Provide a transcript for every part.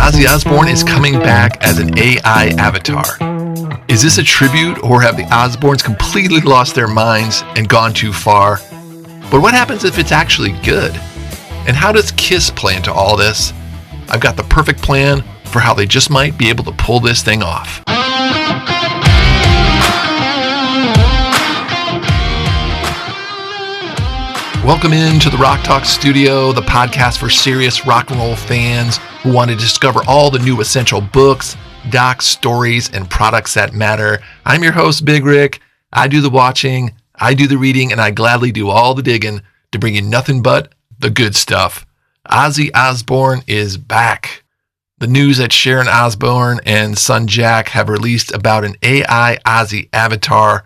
Ozzy Osbourne is coming back as an AI avatar. Is this a tribute, or have the Osbournes completely lost their minds and gone too far? But what happens if it's actually good? And how does Kiss play into all this? I've got the perfect plan for how they just might be able to pull this thing off. Welcome into the Rock Talk Studio, the podcast for serious rock and roll fans who want to discover all the new essential books, docs, stories, and products that matter. I'm your host, Big Rick. I do the watching, I do the reading, and I gladly do all the digging to bring you nothing but the good stuff. Ozzy Osbourne is back. The news that Sharon Osbourne and son Jack have released about an AI Ozzy avatar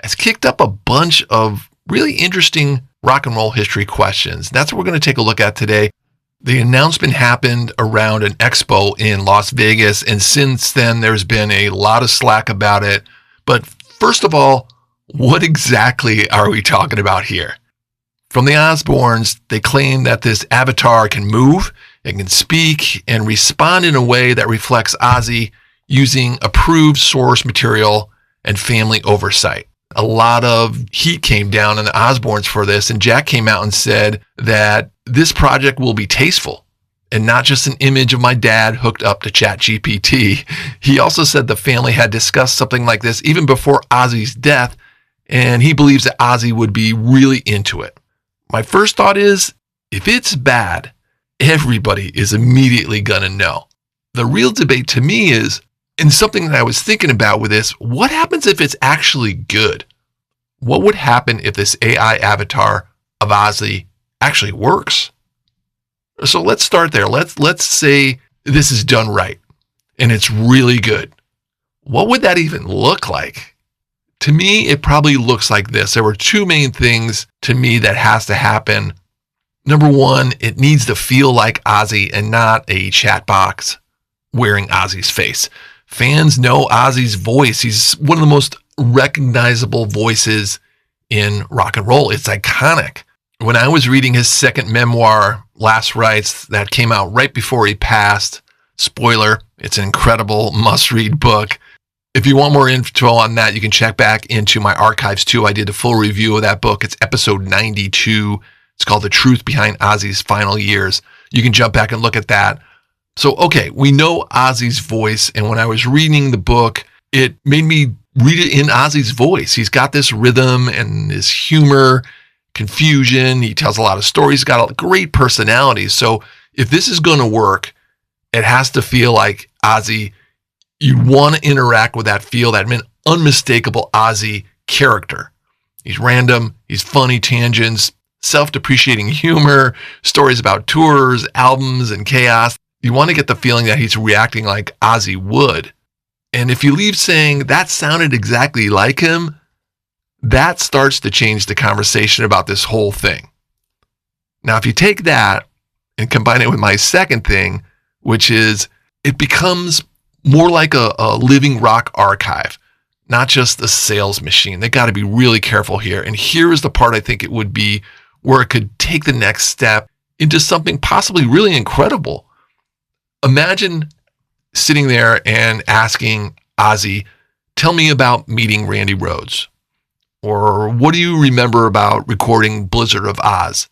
has kicked up a bunch of really interesting rock and roll history questions. That's what we're going to take a look at today. The announcement happened around an expo in Las Vegas, and since then there's been a lot of slack about it. But first of all, what exactly are we talking about here? From the Osbournes, they claim that this avatar can move, it can speak, and respond in a way that reflects Ozzy using approved source material and family oversight. A lot of heat came down on the Osbournes for this, and Jack came out and said that this project will be tasteful and not just an image of my dad hooked up to ChatGPT. He also said the family had discussed something like this even before Ozzy's death, and he believes that Ozzy would be really into it. My first thought is, if it's bad, everybody is immediately gonna know. The real debate to me is, and something that I was thinking about with this, what happens if it's actually good? What would happen if this AI avatar of Ozzy actually works? So let's start there. Let's say this is done right and it's really good. What would that even look like? To me, it probably looks like this. There were two main things to me that has to happen. Number one, it needs to feel like Ozzy and not a chat box wearing Ozzy's face. Fans know Ozzy's voice. He's one of the most recognizable voices in rock and roll. It's iconic. When I was reading his second memoir, Last Rites, that came out right before he passed, spoiler, it's an incredible must-read book. If you want more info on that, you can check back into my archives too. I did a full review of that book. It's episode 92. It's called The Truth Behind Ozzy's Final Years. You can jump back and look at that. So, okay, we know Ozzy's voice, and when I was reading the book, it made me read it in Ozzy's voice. He's got this rhythm and this humor, confusion. He tells a lot of stories. He's got a great personality. So if this is going to work, it has to feel like Ozzy. You want to interact with that unmistakable Ozzy character. He's random. He's funny tangents, self-depreciating humor, stories about tours, albums, and chaos. You want to get the feeling that he's reacting like Ozzy would. And if you leave saying that sounded exactly like him, that starts to change the conversation about this whole thing. Now, if you take that and combine it with my second thing, which is it becomes more like a living rock archive, not just a sales machine. They got to be really careful here. And here is the part I think it would be where it could take the next step into something possibly really incredible. Imagine sitting there and asking Ozzy, tell me about meeting Randy Rhoads. Or what do you remember about recording Blizzard of Oz?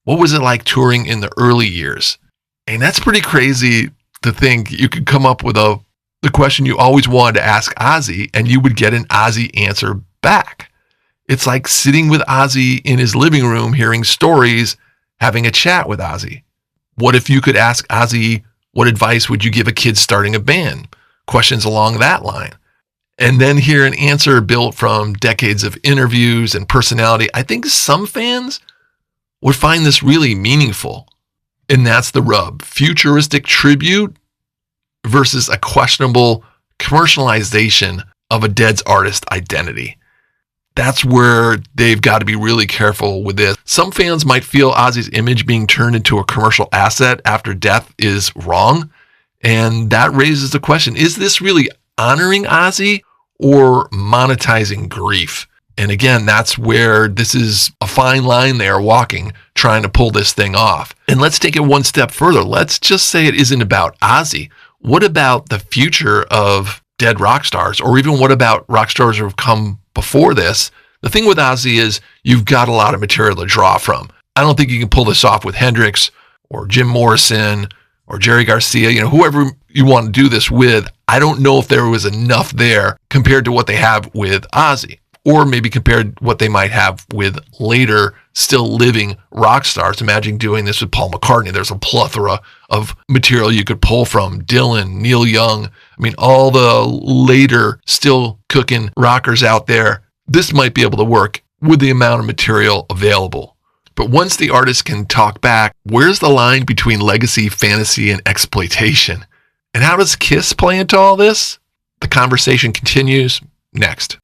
What was it like touring in the early years? And that's pretty crazy to think you could come up with the question you always wanted to ask Ozzy, and you would get an Ozzy answer back. It's like sitting with Ozzy in his living room, hearing stories, having a chat with Ozzy. What if you could ask Ozzy, what advice would you give a kid starting a band? Questions along that line. And then hear an answer built from decades of interviews and personality. I think some fans would find this really meaningful. And that's the rub. Futuristic tribute versus a questionable commercialization of a dead artist identity. That's where they've got to be really careful with this. Some fans might feel Ozzy's image being turned into a commercial asset after death is wrong. And that raises the question, is this really honoring Ozzy or monetizing grief? And again, that's where this is a fine line they are walking, trying to pull this thing off. And let's take it one step further. Let's just say it isn't about Ozzy. What about the future of dead rock stars? Or even what about rock stars who have come before this? The thing with Ozzy is you've got a lot of material to draw from. I don't think you can pull this off with Hendrix or Jim Morrison or Jerry Garcia, whoever you want to do this with. I don't know if there was enough there compared to what they have with Ozzy, or maybe compared to what they might have with later still living rock stars. Imagine doing this with Paul McCartney. There's a plethora of material you could pull from. Dylan, Neil Young. I mean, all the later still cooking rockers out there. This might be able to work with the amount of material available. But once the artist can talk back, where's the line between legacy, fantasy, and exploitation? And how does Kiss play into all this? The conversation continues next.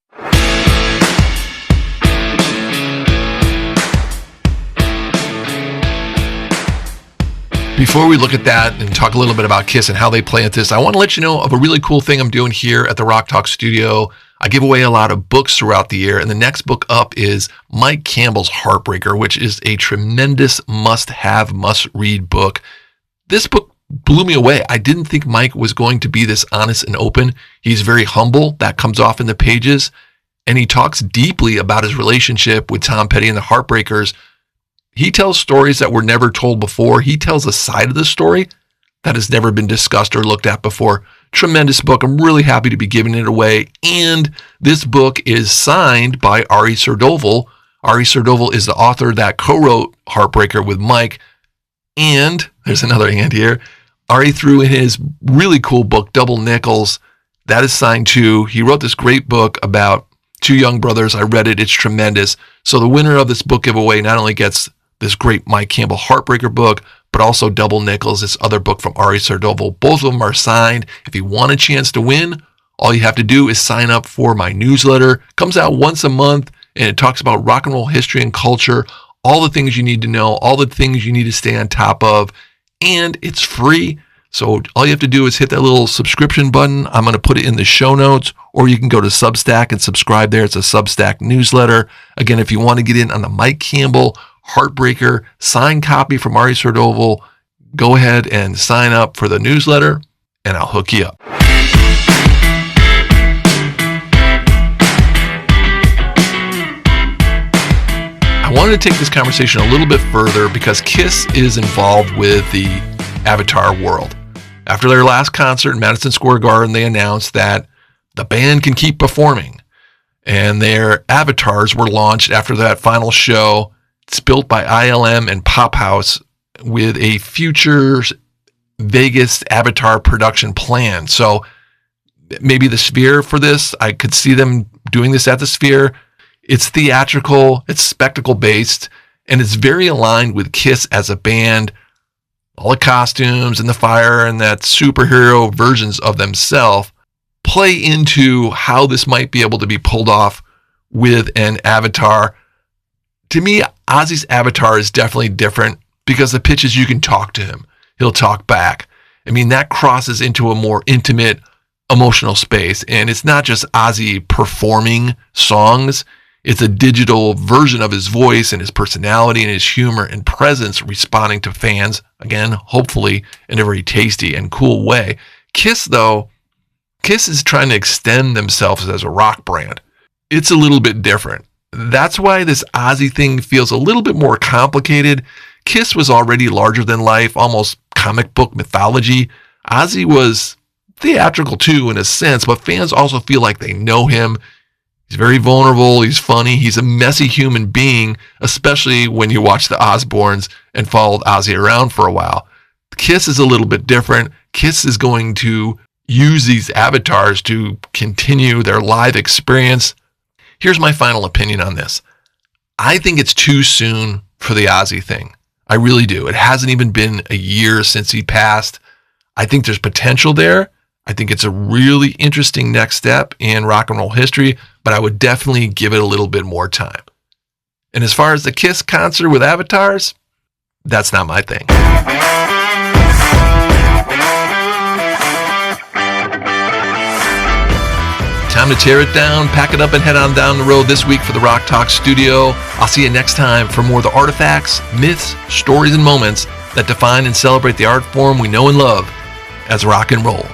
Before we look at that and talk a little bit about Kiss and how they play into this, I want to let you know of a really cool thing I'm doing here at the Rock Talk Studio. I give away a lot of books throughout the year, and the next book up is Mike Campbell's Heartbreaker, which is a tremendous must-have, must-read book. This book blew me away. I didn't think Mike was going to be this honest and open. He's very humble. That comes off in the pages, and he talks deeply about his relationship with Tom Petty and the Heartbreakers. He tells stories that were never told before. He tells a side of the story that has never been discussed or looked at before. Tremendous book. I'm really happy to be giving it away. And this book is signed by Ari Serdoval. Ari Serdoval is the author that co-wrote Heartbreaker with Mike. And there's another and here. Ari threw in his really cool book, Double Nickels. That is signed too. He wrote this great book about two young brothers. I read it. It's tremendous. So the winner of this book giveaway not only gets this great Mike Campbell Heartbreaker book, but also Double Nickels, this other book from Ari Serdoval. Both of them are signed. If you want a chance to win, all you have to do is sign up for my newsletter. It comes out once a month, and it talks about rock and roll history and culture, all the things you need to know, all the things you need to stay on top of, and it's free. So all you have to do is hit that little subscription button. I'm going to put it in the show notes, or you can go to Substack and subscribe there. It's a Substack newsletter. Again, if you want to get in on the Mike Campbell Heartbreaker signed copy from Ari Serdoval, go ahead and sign up for the newsletter, and I'll hook you up. I wanted to take this conversation a little bit further because Kiss is involved with the Avatar world. After their last concert in Madison Square Garden, they announced that the band can keep performing, and their avatars were launched after that final show. It's built by ILM and Pop House with a future Vegas Avatar production plan. So maybe the Sphere for this, I could see them doing this at the Sphere. It's theatrical, it's spectacle based, and it's very aligned with Kiss as a band. All the costumes and the fire and that superhero versions of themselves play into how this might be able to be pulled off with an avatar. To me, Ozzy's avatar is definitely different because the pitch is you can talk to him. He'll talk back. I mean, that crosses into a more intimate, emotional space. And it's not just Ozzy performing songs. It's a digital version of his voice and his personality and his humor and presence responding to fans, again, hopefully in a very tasty and cool way. Kiss, though, Kiss is trying to extend themselves as a rock brand. It's a little bit different. That's why this Ozzy thing feels a little bit more complicated. Kiss was already larger than life, almost comic book mythology. Ozzy was theatrical too, in a sense, but fans also feel like they know him. He's very vulnerable. He's funny. He's a messy human being, especially when you watch the Osbournes and followed Ozzy around for a while. Kiss is a little bit different. Kiss is going to use these avatars to continue their live experience. Here's my final opinion on this. I think it's too soon for the Ozzy thing. I really do. It hasn't even been a year since he passed. I think there's potential there. I think it's a really interesting next step in rock and roll history, but I would definitely give it a little bit more time. And as far as the Kiss concert with avatars, that's not my thing. time to tear it down, pack it up, and head on down the road this week for the Rock Talk studio. I'll see you next time for more of the artifacts, myths, stories, and moments that define and celebrate the art form we know and love as rock and roll.